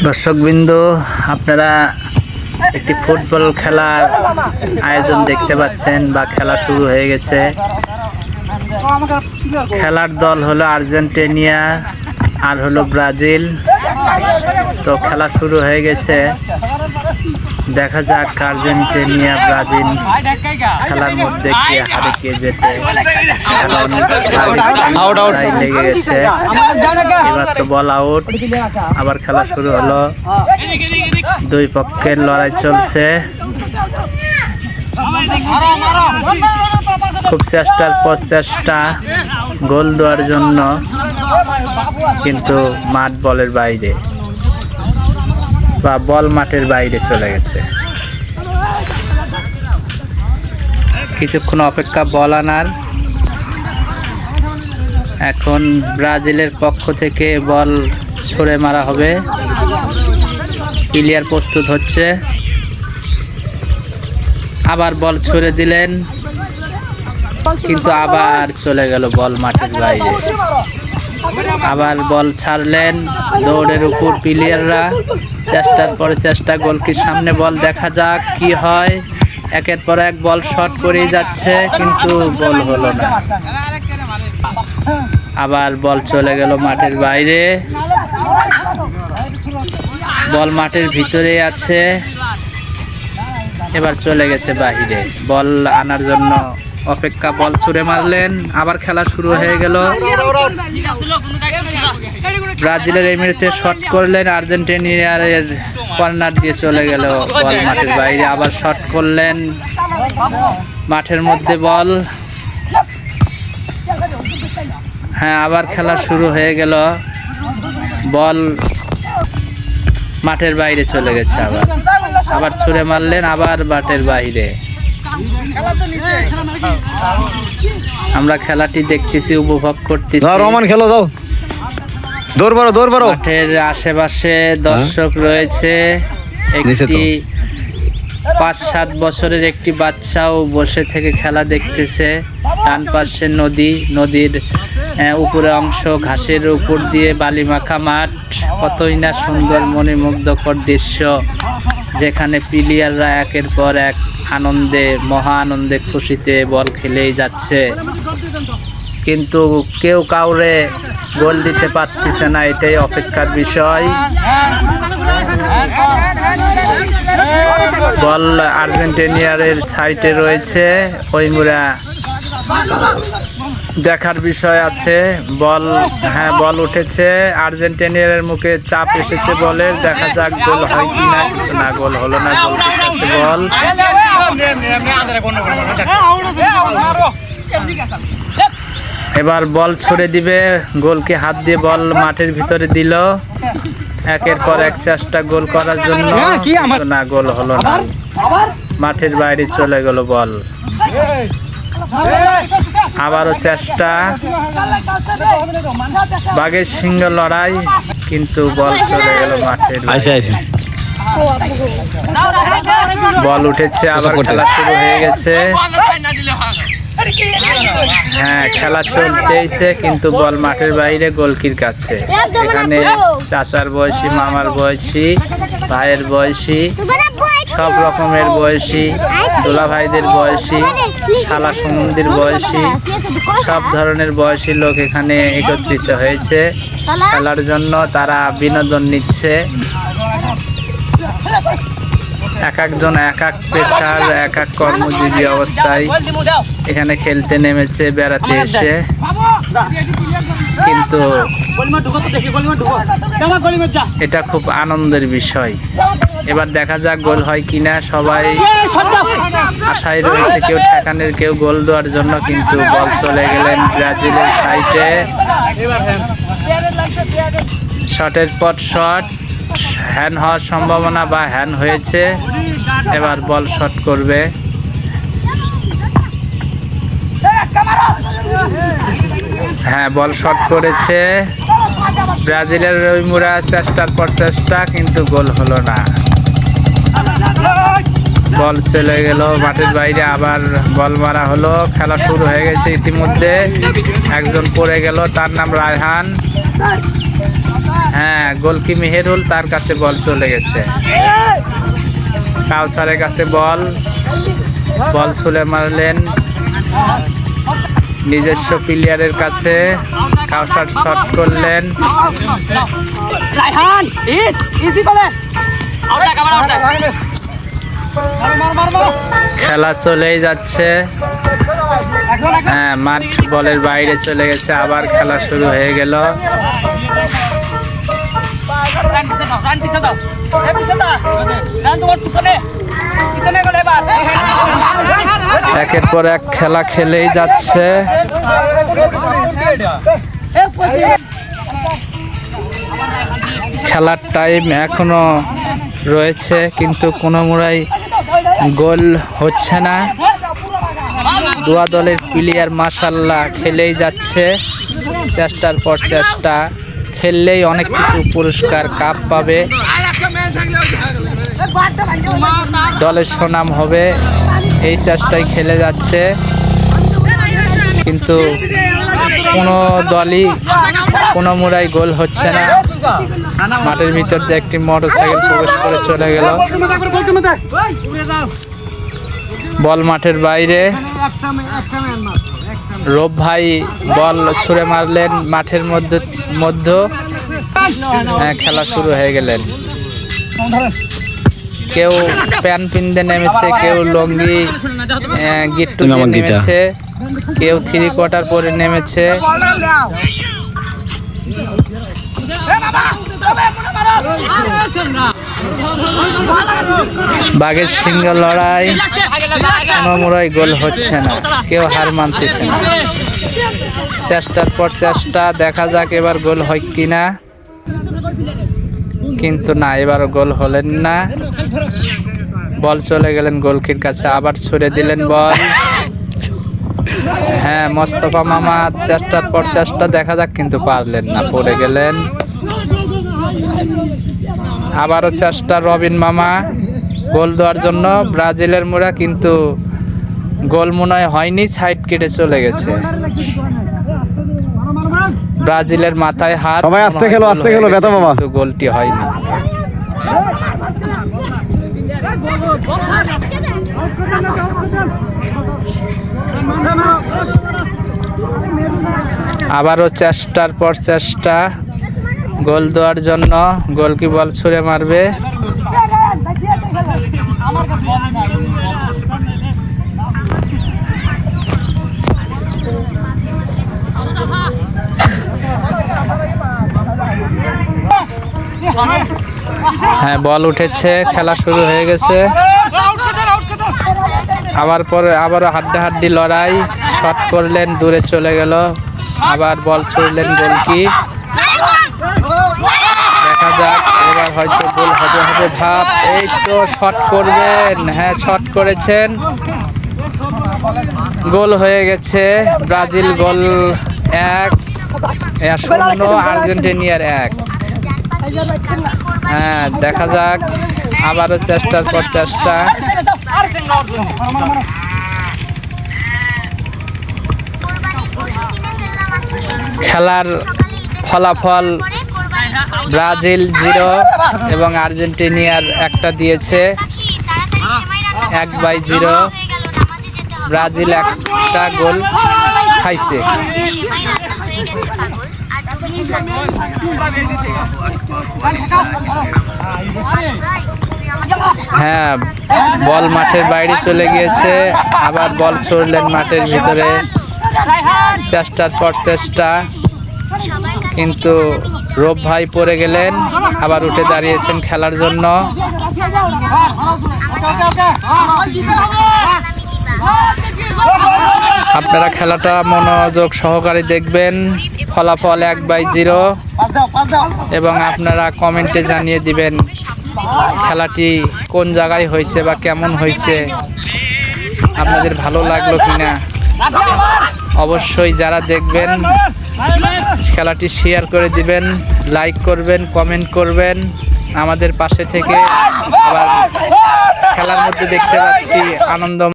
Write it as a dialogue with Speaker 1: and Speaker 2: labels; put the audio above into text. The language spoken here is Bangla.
Speaker 1: দর্শকবৃন্দ, আপনারা একটি ফুটবল খেলার আয়োজন দেখতে পাচ্ছেন বা খেলা শুরু হয়ে গেছে। খেলার দল হলো আর্জেন্টিনা আর হলো ব্রাজিল। তো খেলা শুরু হয়ে গেছে, দেখা যাক আর্জেন্টিনা ব্রাজিল খেলার মধ্যে কে হারে কে জেতে। লেগে গেছে, এবার তো বল আউট। আবার খেলা শুরু হলো, দুই পক্ষের লড়াই চলছে। খুব চেষ্টার পর চেষ্টা গোল দেওয়ার জন্য, কিন্তু মাঠ বলের বাইরে বা বল মাঠের বাইরে চলে গেছে। কিছুক্ষণ অপেক্ষা বল আনার। এখন ব্রাজিলের পক্ষ থেকে বল ছুড়ে মারা হবে। প্লেয়ার প্রস্তুত হচ্ছে। আবার বল ছুড়ে দিলেন, কিন্তু আবার চলে গেল বল মাঠের বাইরে। আবার বল ছাড়লেন, দৌড়ের উপর প্লেয়াররা, চেষ্টার পরে চেষ্টা, গোলকির সামনে বল, দেখা যাক কি হয়। একের পর এক বল শট করেই যাচ্ছে, কিন্তু গোল হলো না। আবার বল চলে গেল মাঠের বাইরে। বল মাঠের ভিতরে আছে, এবার চলে গেছে বাহিরে। বল আনার জন্য অপেক্ষা, বল ছুড়ে মারলেন, আবার খেলা শুরু হয়ে গেল। ব্রাজিলের এই মুহূর্তে শট করলেন, আর্জেন্টিনার কর্নার দিয়ে চলে গেল বল মাঠের বাইরে। আবার শট করলেন, মাঠের মধ্যে বল। হ্যাঁ, আবার খেলা শুরু হয়ে গেল, বল মাঠের বাইরে চলে গেছে। আবার ছুড়ে মারলেন, আবার মাঠের বাইরে। আমরা খেলাটি দেখতেছি, উপভোগ করতেছি। মাঠের আশেপাশে দর্শক রয়েছে। একটি 5-7 বছরের একটি বাচ্চাও বসে থেকে খেলা দেখতেছে। ডান পাশে নদীর উপরে অংশ, ঘাসের উপর দিয়ে বালি মাখা মাঠ। কতই না সুন্দর মনোমুগ্ধকর দৃশ্য, যেখানে প্লেয়াররা একের পর এক আনন্দে, মহা আনন্দে, খুশিতে বল খেলেই যাচ্ছে, কিন্তু কেউ কাউরে গোল দিতে পারতেছে না। এটাই অপেক্ষার বিষয়। বল আর্জেন্টিনার সাইডে রয়েছে, ওইমুরা দেখার বিষয় আছে। বল, হ্যাঁ, বল উঠেছে, আর্জেন্টিনার মুখে চাপ এসেছে বলের। দেখা যাক গোল হয় কিনা, কিন্তু না, গোল হলো না। গোল উঠেছে বল। এবার বল ছুড়ে দিবে, গোলকে হাত দিয়ে বল মাঠের ভিতরে দিল। একের পর এক চেষ্টা গোল করার জন্য, না, গোল হলো না। মাঠের বাইরে চলে গেল বল। আবারও চেষ্টা, বাঘের সিংহ লড়াই, কিন্তু বল চলে গেল মাঠের বাইরে। বল উঠেছে, আবার খেলা শুরু হয়ে গেছে। হ্যাঁ, খেলা চলতেইছে, কিন্তু বল মাঠের বাইরে, গোলকির কাছে। এখানে চাচার বয়সী, মামার বয়সী, ভাইয়ের বয়সী, সব রকমের বয়সী, দোলা ভাইদের বয়সী, শালা সম্বন্ধীর বয়সী, সব ধরনের বয়সী লোক এখানে একত্রিত হয়েছে খেলার জন্য। তারা বিনোদন নিচ্ছে। এক একজন এক এক পেশার, এক এক কর্মজীবী অবস্থায় এখানে খেলতে নেমেছে, বেড়াতে এসে। কিন্তু এটা খুব আনন্দের বিষয়। এবার দেখা যাক গোল হয় কিনা। সবাই আশায় রয়েছে, কেউ ঠেকানের, কেউ গোল দেওয়ার জন্য, কিন্তু বল চলে গেলেন ব্রাজিলের সাইডে। শটের পর শট, হ্যান্ড হওয়ার সম্ভাবনা বা হ্যান্ড হয়েছে। এবার বল শট করবে। হ্যাঁ, বল শট করেছে ব্রাজিলের রইমুরা। চেষ্টার পর চেষ্টা, কিন্তু গোল হলো না। বল চলে গেল মাঠের বাইরে। আবার বল মারা হলো। খেলা শুরু হয়ে গেছে ইতিমধ্যে। একজন পড়ে গেল, তার নাম রায়হান। হ্যাঁ, গোলকি মেহেরুল, তার কাছে বল চলে গেছে। কাউসারের কাছে বল ছুঁড়ে মারলেন নিজস্ব প্লেয়ারের কাছে। কাউসার শট করলেন। খেলা চলেই যাচ্ছে। হ্যাঁ, মাঠ বলের বাইরে চলে গেছে। আবার খেলা শুরু হয়ে গেল। একের পর এক খেলা খেলেই যাচ্ছে। খেলার টাইম এখনো রয়েছে, কিন্তু কোনো মুড়াই গোল হচ্ছে না। দুয়া দলের প্লেয়ার মাশাআল্লাহ খেলেই যাচ্ছে, চেষ্টার পর চেষ্টা। খেললেই অনেক কিছু পুরস্কার, কাপ পাবে, দলের সুনাম হবে, এই চেষ্টায় খেলে যাচ্ছে। কিন্তু কোনো দলই কোনো মুড়াই গোল হচ্ছে না। মাঠের ভিতর দিয়ে একটি মোটরসাইকেল প্রবেশ করে চলে গেল। বল মাঠের বাইরে। রব ভাই বল ছুঁড়ে মারলেন মাঠের মধ্যে। খেলা শুরু হয়ে গেলেন। কেউ প্যান পিনতে নেমেছে, কেউ লঙ্গি গিট্টু দিয়ে নেমেছে, কেউ 3 কোয়ার্টার পরে নেমেছে। বাঘের সিংহ লড়াই, কোনো মুড়াই গোল হচ্ছে না, কেউ হার মানতেছে না। চেষ্টার পর চেষ্টা, দেখা যাক এবার গোল হয় কিনা। কিন্তু না, এবারও গোল হলেন না। বল চলে গেলেন গোলকির কাছে, আবার ছুড়ে দিলেন বল। হ্যাঁ, মোস্তফা মামা চেষ্টার পর চেষ্টা, দেখা যাক, কিন্তু পারলেন না, পড়ে গেলেন। আবারও চেষ্টা রবিন মামা গোল দেওয়ার জন্য। ব্রাজিলের মোড়া, কিন্তু গোল মনে হয়নি, সাইড কেটে চলে গেছে। ব্রাজিলের মাথায় হাত, কিন্তু গোলটি হয়নি। আবারও চেষ্টার পর চেষ্টা গোল দেওয়ার জন্য। গোলকি বল ছুঁড়ে মারবে। হ্যাঁ, বল উঠেছে, খেলা শুরু হয়ে গেছে। আবারও হাড্ডাহাড্ডি লড়াই। শট করলেন, দূরে চলে গেল। আবার বল ছুড়লেন গোলকি। দেখা যাক, এবার হয়তো গোল হবে ভাব। এই তো শট করবেন। হ্যাঁ, শট করেছেন, গোল হয়ে গেছে। ব্রাজিল গোল 1-0, আর্জেন্টিনার 1। হ্যাঁ, দেখা যাক, আবারও চেষ্টার পর চেষ্টা। খেলার ফলাফল ব্রাজিল 0 এবং আর্জেন্টিনার 1টা দিয়েছে। 1/0। ব্রাজিল 1টা গোল খাইছে। হ্যাঁ, বল মাঠের বাইরে চলে গিয়েছে। আবার বল ছুড়লেন মাঠের ভিতরে, চেষ্টার পর চেষ্টা, কিন্তু রব ভাই পড়ে গেলেন। আবার উঠে দাঁড়িয়েছেন খেলার জন্য। আপনারা খেলাটা মনোযোগ সহকারে দেখবেন। ফলাফল 1/0 এবং আপনারা কমেন্টে জানিয়ে দিবেন খেলাটি কোন জায়গায় হয়েছে বা কেমন হয়েছে, আপনাদের ভালো লাগলো কিনা। অবশ্যই যারা দেখবেন খেলাটি শেয়ার করে দিবেন, লাইক করবেন, কমেন্ট করবেন আমাদের পাশে থেকে। আবার খেলার মধ্যে দেখতে পাচ্ছি আনন্দ।